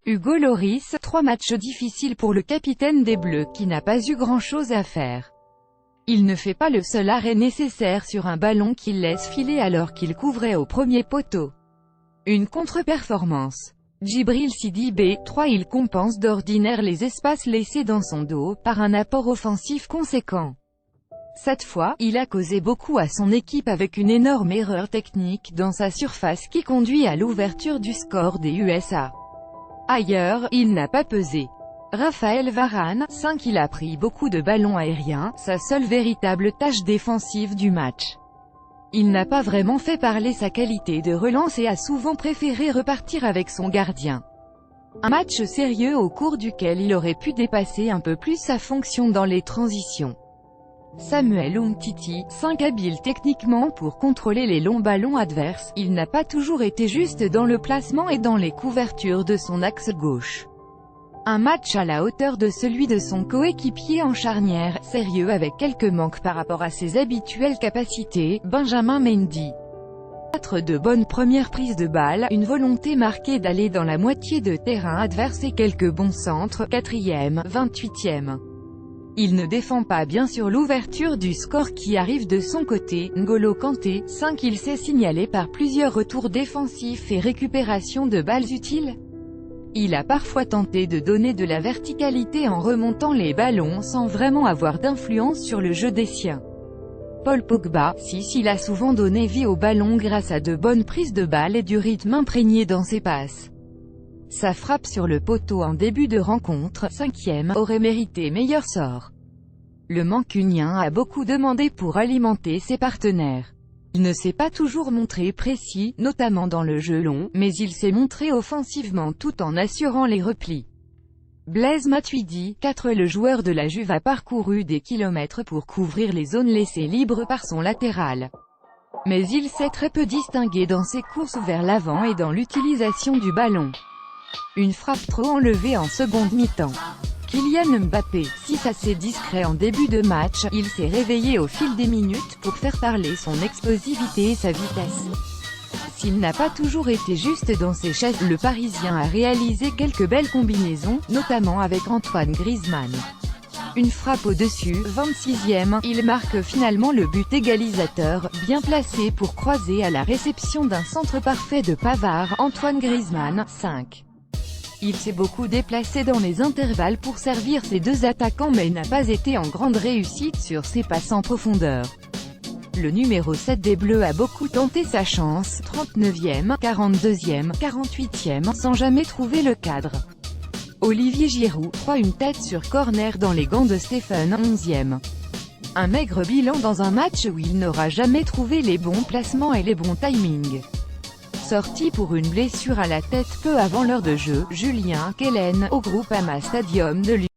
Hugo Lloris, 3 matchs difficiles pour le capitaine des Bleus qui n'a pas eu grand-chose à faire. Il ne fait pas le seul arrêt nécessaire sur un ballon qu'il laisse filer alors qu'il couvrait au premier poteau. Une contre-performance. Djibril Sidi B. 3 Il compense d'ordinaire les espaces laissés dans son dos, par un apport offensif conséquent. Cette fois, il a causé beaucoup à son équipe avec une énorme erreur technique dans sa surface qui conduit à l'ouverture du score des USA. Ailleurs, il n'a pas pesé. Raphaël Varane, 5 Il a pris beaucoup de ballons aériens, sa seule véritable tâche défensive du match. Il n'a pas vraiment fait parler sa qualité de relance et a souvent préféré repartir avec son gardien. Un match sérieux au cours duquel il aurait pu dépasser un peu plus sa fonction dans les transitions. Samuel Umtiti, 5 Habile techniquement pour contrôler les longs ballons adverses, il n'a pas toujours été juste dans le placement et dans les couvertures de son axe gauche. Un match à la hauteur de celui de son coéquipier en charnière, sérieux avec quelques manques par rapport à ses habituelles capacités, Benjamin Mendy. 4 De bonnes premières prises de balle, une volonté marquée d'aller dans la moitié de terrain adverse et quelques bons centres, 4e, 28e. Il ne défend pas bien sur l'ouverture du score qui arrive de son côté. N'Golo Kanté, 5 Il s'est signalé par plusieurs retours défensifs et récupérations de balles utiles. Il a parfois tenté de donner de la verticalité en remontant les ballons sans vraiment avoir d'influence sur le jeu des siens. Paul Pogba, 6 Il a souvent donné vie au ballon grâce à de bonnes prises de balles et du rythme imprégné dans ses passes. Sa frappe sur le poteau en début de rencontre, 5e, aurait mérité meilleur sort. Le Mancunien a beaucoup demandé pour alimenter ses partenaires. Il ne s'est pas toujours montré précis, notamment dans le jeu long, mais il s'est montré offensivement tout en assurant les replis. Blaise Matuidi, 4 Le joueur de la Juve a parcouru des kilomètres pour couvrir les zones laissées libres par son latéral. Mais il s'est très peu distingué dans ses courses vers l'avant et dans l'utilisation du ballon. Une frappe trop enlevée en seconde mi-temps. Kylian Mbappé, 6 Assez discret en début de match, il s'est réveillé au fil des minutes pour faire parler son explosivité et sa vitesse. S'il n'a pas toujours été juste dans ses gestes, le Parisien a réalisé quelques belles combinaisons, notamment avec Antoine Griezmann. Une frappe au-dessus, 26e, il marque finalement le but égalisateur, bien placé pour croiser à la réception d'un centre parfait de Pavard. Antoine Griezmann, 5. Il s'est beaucoup déplacé dans les intervalles pour servir ses deux attaquants mais n'a pas été en grande réussite sur ses passes en profondeur. Le numéro 7 des Bleus a beaucoup tenté sa chance, 39e, 42e, 48e, sans jamais trouver le cadre. Olivier Giroud, 3 Une tête sur corner dans les gants de Stephen, 11e. Un maigre bilan dans un match où il n'aura jamais trouvé les bons placements et les bons timings. Sorti pour une blessure à la tête peu avant l'heure de jeu, Julien Kellen, au Groupama Stadium de Lyon.